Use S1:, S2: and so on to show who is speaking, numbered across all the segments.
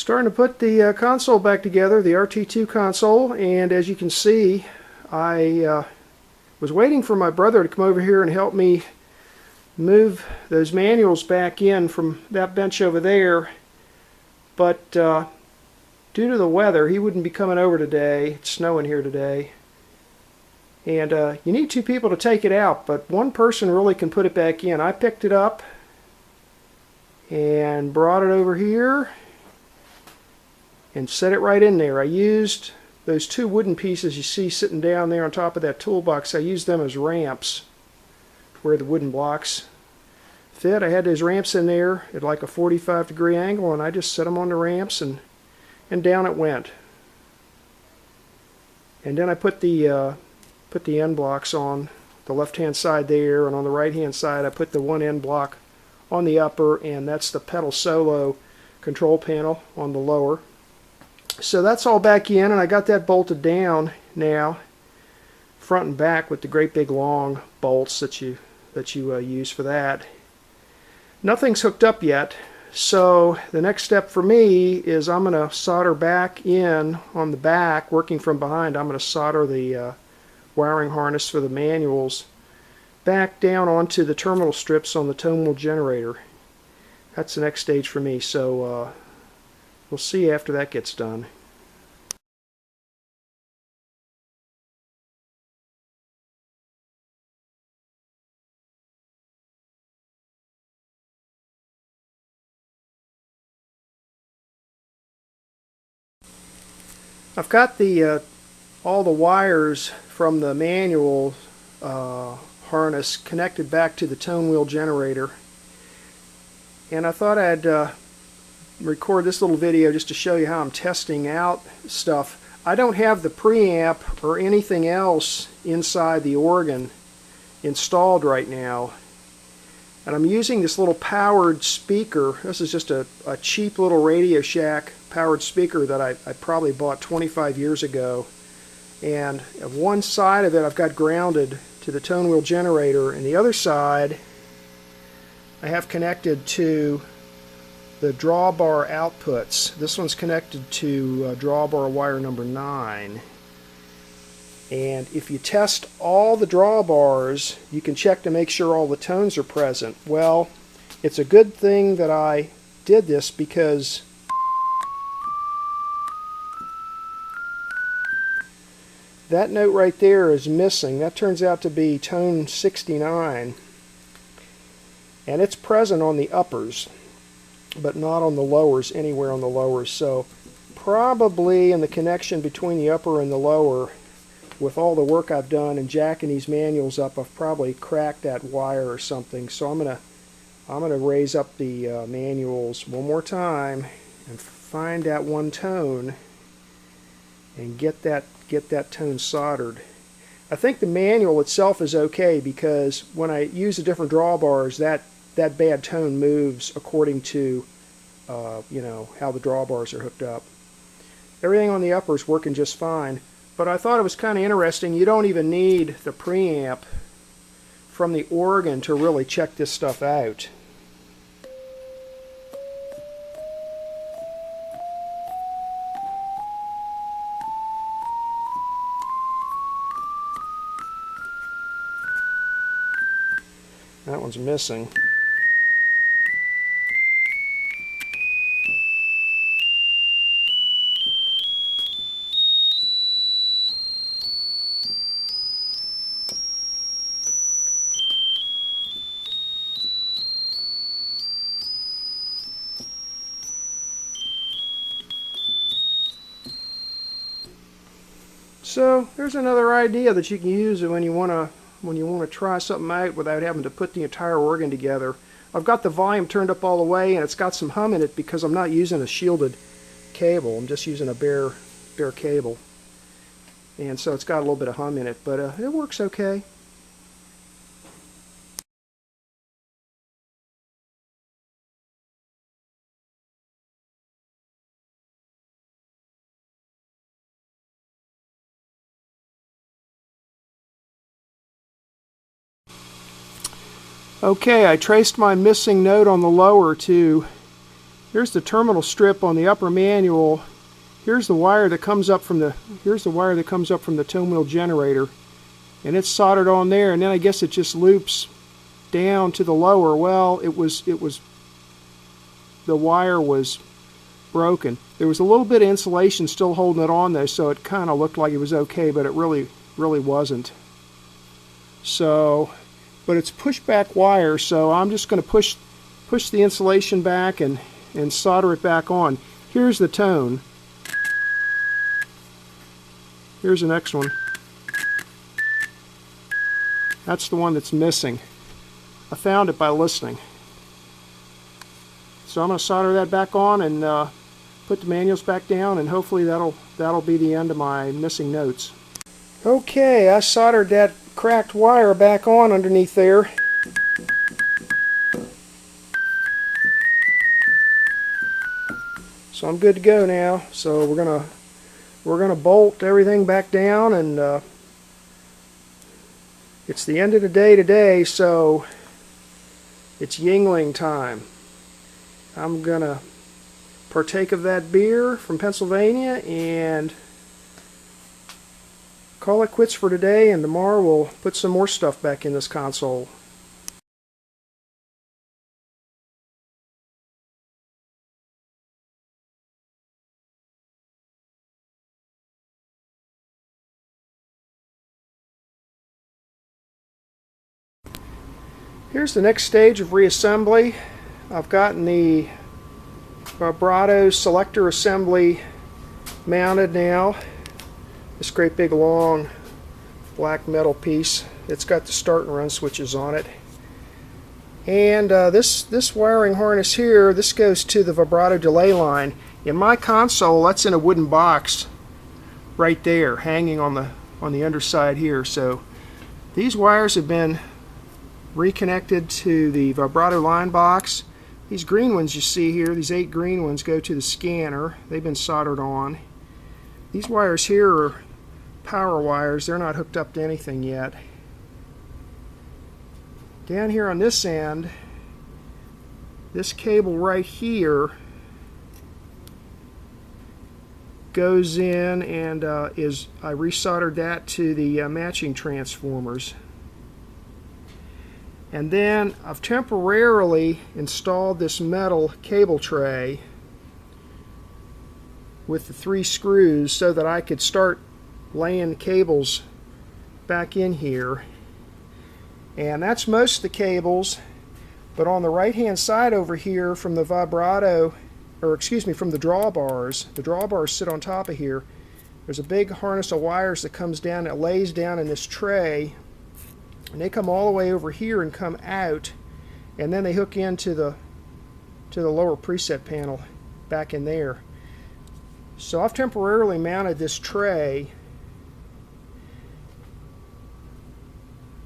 S1: Starting to put the console back together, the RT-2 console, and as you can see, I was waiting for my brother to come over here and help me move those manuals back in from that bench over there, but due to the weather he wouldn't be coming over today. It's snowing here today, and you need two people to take it out, but one person really can put it back in. I picked it up and brought it over here and set it right in there. I used those two wooden pieces you see sitting down there on top of that toolbox. I used them as ramps where the wooden blocks fit. I had those ramps in there at like a 45-degree angle, and I just set them on the ramps, and down it went. And then I put the end blocks on the left-hand side there, and on the right-hand side I put the one end block on the upper, and that's the pedal solo control panel on the lower. So that's all back in, and I got that bolted down now, front and back, with the great big long bolts that you use for that. Nothing's hooked up yet, so the next step for me is I'm going to solder back in on the back, working from behind. I'm going to solder the wiring harness for the manuals back down onto the terminal strips on the Tonewheel generator. That's the next stage for me, so we'll see after that gets done. I've got all the wires from the manual harness connected back to the Tonewheel generator, and I thought I'd record this little video just to show you how I'm testing out stuff. I don't have the preamp or anything else inside the organ installed right now, and I'm using this little powered speaker. This is just a cheap little Radio Shack powered speaker that I probably bought 25 years ago, and one side of it I've got grounded to the Tonewheel generator, and the other side I have connected to the drawbar outputs. This one's connected to drawbar wire number 9, and if you test all the drawbars you can check to make sure all the tones are present. Well, it's a good thing that I did this, because that note right there is missing. That turns out to be tone 69, and it's present on the uppers but not on the lowers, anywhere on the lowers. So probably in the connection between the upper and the lower, with all the work I've done and jacking these manuals up, I've probably cracked that wire or something. So I'm gonna raise up the manuals one more time and find that one tone and get that tone soldered. I think the manual itself is okay, because when I use the different drawbars, that bad tone moves according to you know, how the drawbars are hooked up. Everything on the upper is working just fine, but I thought it was kind of interesting. You don't even need the preamp from the organ to really check this stuff out. That one's missing. So there's another idea that you can use when you want to try something out without having to put the entire organ together. I've got the volume turned up all the way, and it's got some hum in it because I'm not using a shielded cable. I'm just using a bare cable, and so it's got a little bit of hum in it, but it works okay. Okay, I traced my missing note on the lower to Here's the terminal strip on the upper manual. Here's the wire that comes up from the Tonewheel generator, and it's soldered on there, and then I guess it just loops down to the lower. Well, the wire was broken. There was a little bit of insulation still holding it on though, so it kind of looked like it was okay, but it really wasn't. So, but it's pushback wire, so I'm just going to push the insulation back and solder it back on. Here's the tone. Here's the next one. That's the one that's missing. I found it by listening. So I'm going to solder that back on and put the manuals back down, and hopefully that'll be the end of my missing notes. Okay, I soldered that cracked wire back on underneath there. So I'm good to go now. So we're gonna bolt everything back down, and it's the end of the day today, so it's Yingling time. I'm gonna partake of that beer from Pennsylvania and call it quits for today, and tomorrow we'll put some more stuff back in this console. Here's the next stage of reassembly. I've gotten the Vibrato selector assembly mounted now. This great big long black metal piece. It's got the start and run switches on it. And this wiring harness here, this goes to the Vibrato delay line. In my console, that's in a wooden box right there, hanging on the underside here. So these wires have been reconnected to the Vibrato line box. These green ones you see here, these 8 green ones, go to the scanner. They've been soldered on. These wires here are power wires. They're not hooked up to anything yet. Down here on this end, this cable right here goes in, and I resoldered that to the matching transformers. And then I've temporarily installed this metal cable tray with the 3 screws so that I could start laying cables back in here. And that's most of the cables, but on the right hand side over here from the Vibrato, or excuse me, from the drawbars sit on top of here. There's a big harness of wires that comes down, that lays down in this tray, and they come all the way over here and come out, and then they hook into the lower preset panel back in there. So I've temporarily mounted this tray,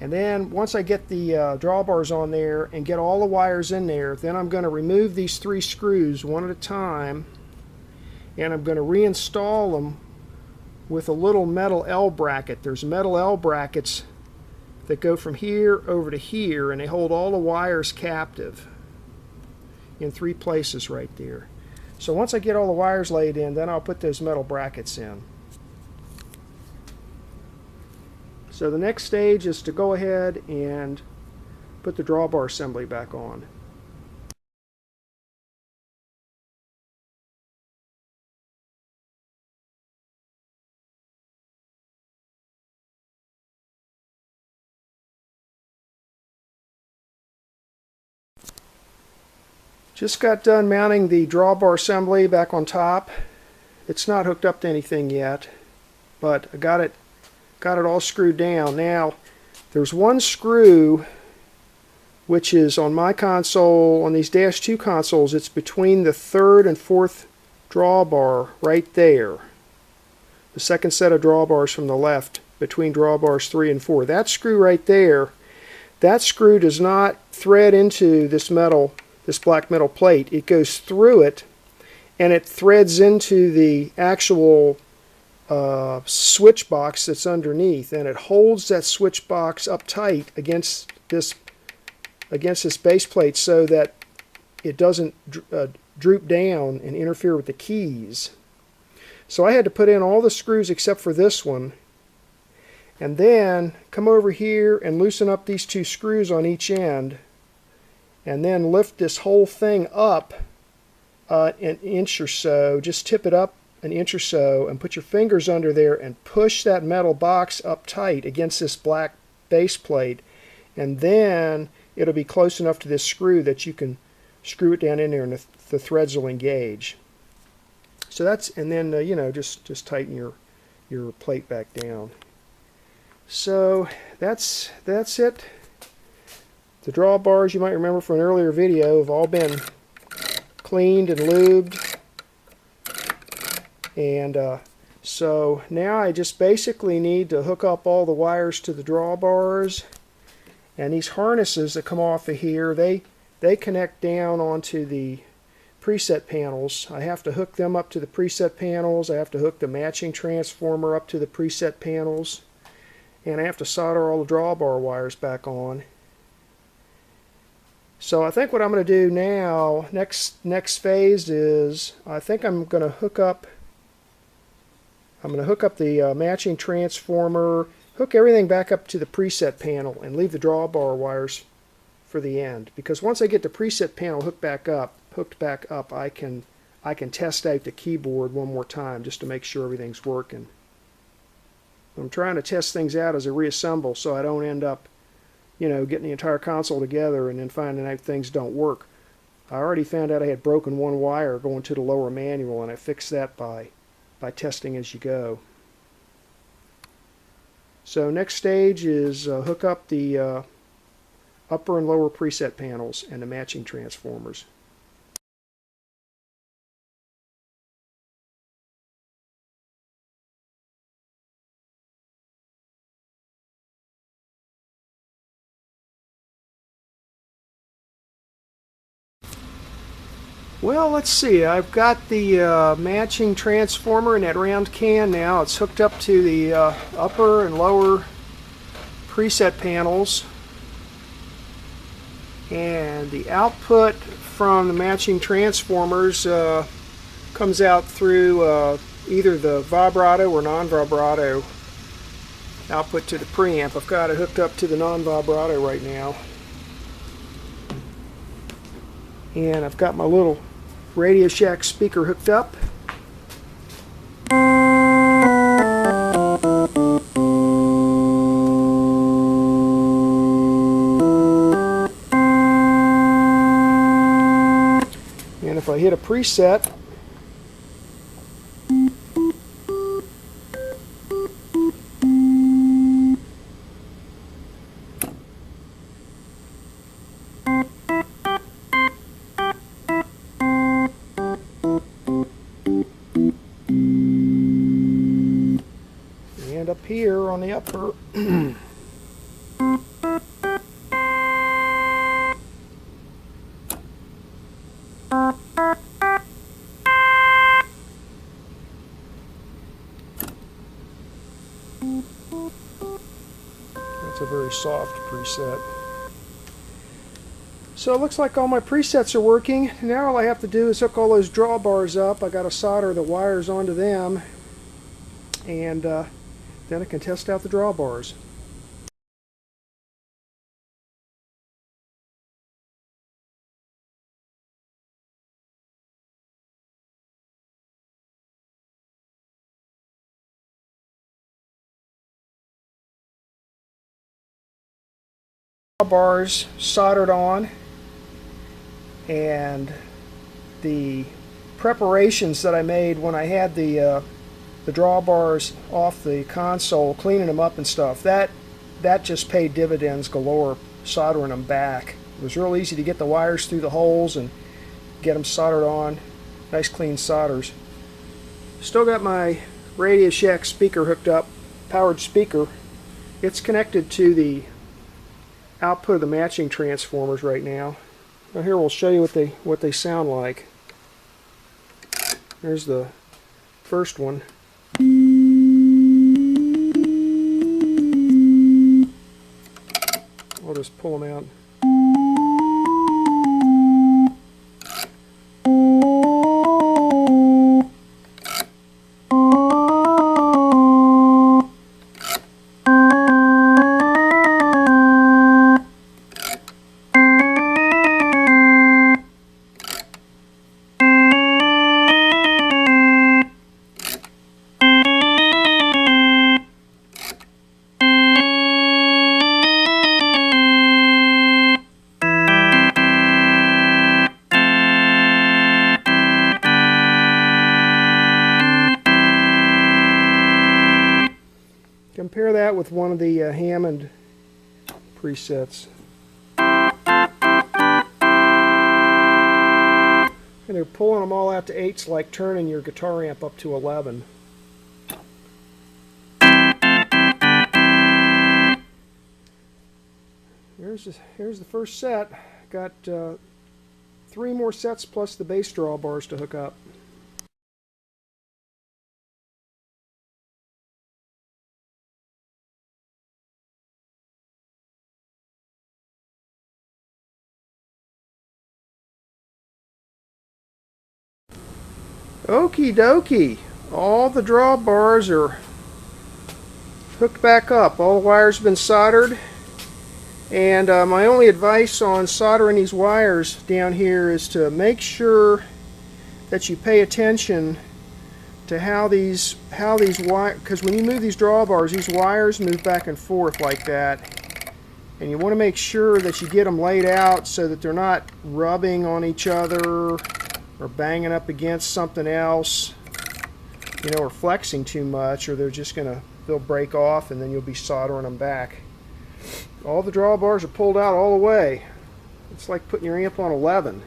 S1: and then once I get the drawbars on there and get all the wires in there, then I'm going to remove these 3 screws one at a time, and I'm going to reinstall them with a little metal L bracket. There's metal L brackets that go from here over to here, and they hold all the wires captive in 3 places right there. So once I get all the wires laid in, then I'll put those metal brackets in. So the next stage is to go ahead and put the drawbar assembly back on. Just got done mounting the drawbar assembly back on top. It's not hooked up to anything yet, but I got it all screwed down. Now, there's one screw which is on my console, on these -2 consoles, it's between the 3rd and 4th drawbar right there. The second set of drawbars from the left, between drawbars 3 and 4. That screw right there, that screw does not thread into this black metal plate. It goes through it, and it threads into the actual switch box that's underneath, and it holds that switch box up tight against this base plate so that it doesn't droop down and interfere with the keys. So I had to put in all the screws except for this one, and then come over here and loosen up these 2 screws on each end, and then lift this whole thing up an inch or so. Just tip it up an inch or so and put your fingers under there and push that metal box up tight against this black base plate, and then it'll be close enough to this screw that you can screw it down in there and the threads will engage. So that's, and then you know, just tighten your plate back down. So that's it. The drawbars, you might remember from an earlier video, have all been cleaned and lubed, and so now I just basically need to hook up all the wires to the drawbars, and these harnesses that come off of here, they connect down onto the preset panels. I have to hook them up to the preset panels. I have to hook the matching transformer up to the preset panels, and I have to solder all the drawbar wires back on. So I think what I'm going to do now, next phase is, I think I'm going to hook up the matching transformer, hook everything back up to the preset panel, and leave the drawbar wires for the end. Because once I get the preset panel hooked back up, I can test out the keyboard one more time just to make sure everything's working. I'm trying to test things out as I reassemble, so I don't end up, you know, getting the entire console together and then finding out things don't work. I already found out I had broken one wire going to the lower manual, and I fixed that by testing as you go. So next stage is hook up the upper and lower preset panels and the matching transformers. Well, let's see. I've got the matching transformer in that round can now. It's hooked up to the upper and lower preset panels. And the output from the matching transformers comes out through either the vibrato or non-vibrato output to the preamp. I've got it hooked up to the non-vibrato right now. And I've got my little Radio Shack speaker hooked up. And if I hit a preset, and up here on the upper that's a very soft preset. So it looks like all my presets are working. Now all I have to do is hook all those drawbars up. I got to solder the wires onto them, and then I can test out the drawbars. Bars soldered on, and the preparations that I made when I had the drawbars off the console, cleaning them up and stuff, that just paid dividends galore, soldering them back. It was real easy to get the wires through the holes and get them soldered on. Nice clean solders. Still got my Radio Shack speaker hooked up, powered speaker. It's connected to the output of the matching transformers right now. Now here we'll show you what they sound like. There's the first one. I'll just pull them out. compare that with one of the Hammond presets. And they're pulling them all out to 8's like turning your guitar amp up to 11. Here's the first set. Got 3 more sets plus the bass drawbars to hook up. Okie dokie, all the drawbars are hooked back up. All the wires have been soldered, and my only advice on soldering these wires down here is to make sure that you pay attention to how these wires, because when you move these drawbars, these wires move back and forth like that, and you want to make sure that you get them laid out so that they're not rubbing on each other or banging up against something else, you know, or flexing too much, or they'll break off and then you'll be soldering them back. All the drawbars are pulled out all the way. It's like putting your amp on 11.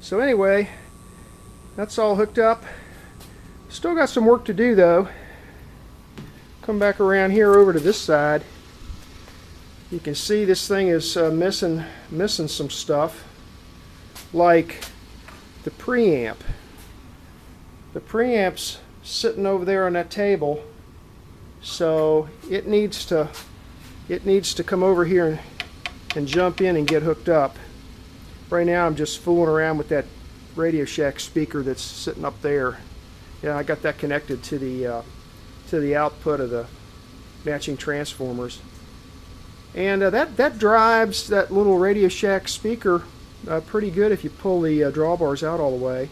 S1: So anyway, that's all hooked up. Still got some work to do though. Come back around here over to this side. You can see this thing is missing some stuff, like the preamp. The preamp's sitting over there on that table, so it needs to come over here and jump in and get hooked up. Right now I'm just fooling around with that Radio Shack speaker that's sitting up there. Yeah, I got that connected to the output of the matching transformers. And that drives that little Radio Shack speaker pretty good if you pull the drawbars out all the way.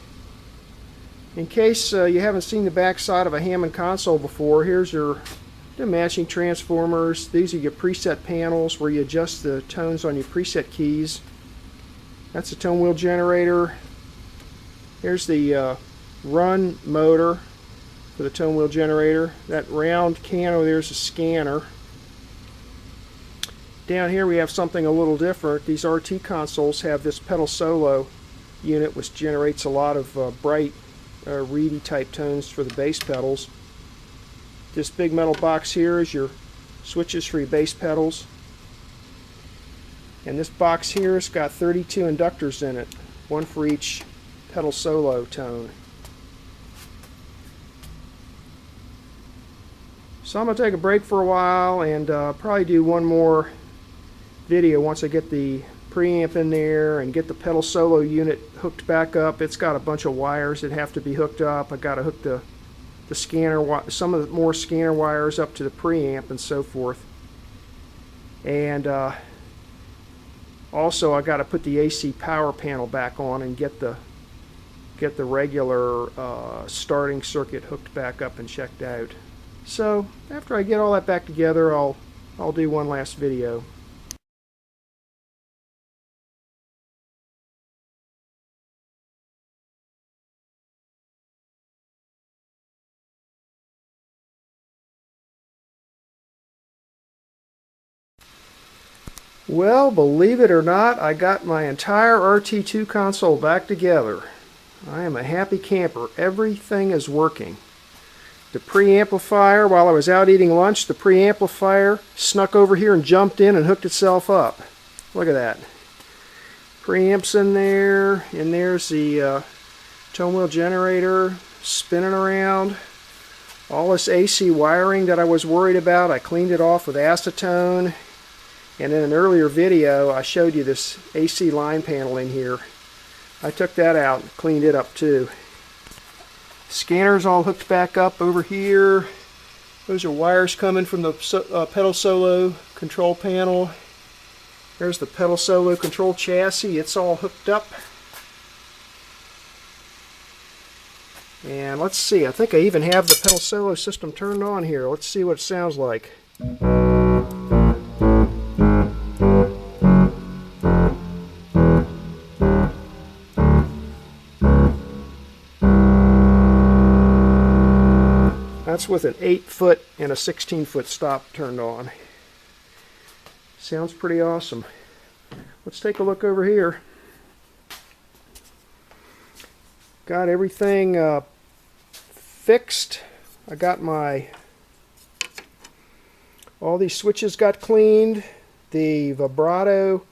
S1: In case you haven't seen the back side of a Hammond console before, here's the matching transformers. These are your preset panels where you adjust the tones on your preset keys. That's a Tonewheel generator. Here's the run motor for the Tonewheel generator. That round can over there is a scanner. Down here we have something a little different. These RT consoles have this pedal solo unit which generates a lot of bright reedy type tones for the bass pedals. This big metal box here is your switches for your bass pedals. And this box here has got 32 inductors in it, one for each pedal solo tone. So I'm going to take a break for a while and probably do one more video once I get the preamp in there and get the pedal solo unit hooked back up. It's got a bunch of wires that have to be hooked up. I got to hook the scanner, some of the more scanner wires up to the preamp and so forth. And also I got to put the AC power panel back on and get the regular starting circuit hooked back up and checked out. So after I get all that back together, I'll do one last video. Well, believe it or not, I got my entire RT-2 console back together. I am a happy camper. Everything is working. The preamplifier, while I was out eating lunch, the preamplifier snuck over here and jumped in and hooked itself up. Look at that. Preamp's in there, and there's the Tonewheel generator spinning around. All this AC wiring that I was worried about, I cleaned it off with acetone. And in an earlier video, I showed you this AC line panel in here. I took that out and cleaned it up too. Scanner's all hooked back up over here. Those are wires coming from the pedal solo control panel. There's the pedal solo control chassis. It's all hooked up. And let's see, I think I even have the pedal solo system turned on here. Let's see what it sounds like. That's with an 8-foot and a 16-foot stop turned on. Sounds pretty awesome. Let's take a look over here. Got everything fixed. I got all these switches got cleaned. The Vibrato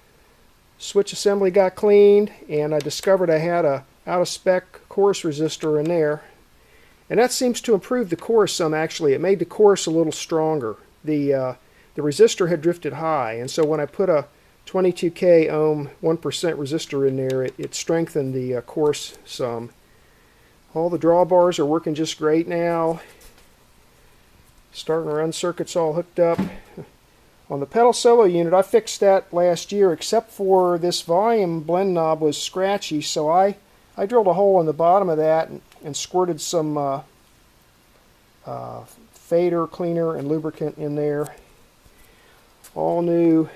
S1: switch assembly got cleaned, and I discovered I had a out-of-spec chorus resistor in there. And that seems to improve the chorus some, actually. It made the chorus a little stronger. The resistor had drifted high, and so when I put a 22K ohm 1% resistor in there, it strengthened the chorus some. All the drawbars are working just great now. Starting to run circuits all hooked up. On the pedal solo unit, I fixed that last year, except for this volume blend knob was scratchy, so I drilled a hole in the bottom of that and squirted some fader cleaner and lubricant in there. All new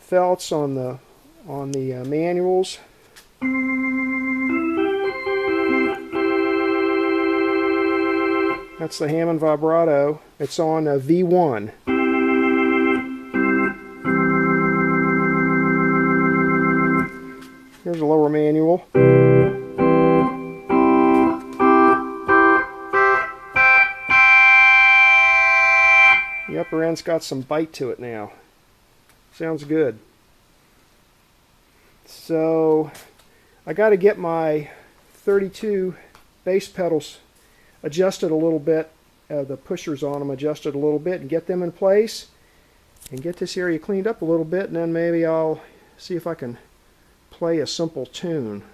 S1: felts on the manuals. That's the Hammond Vibrato. It's on a V1. Here's a lower manual. The upper end's got some bite to it now. Sounds good. So I got to get my 32 bass pedals adjusted a little bit, the pushers on them adjusted a little bit, and get them in place, and get this area cleaned up a little bit, and then maybe I'll see if I can play a simple tune.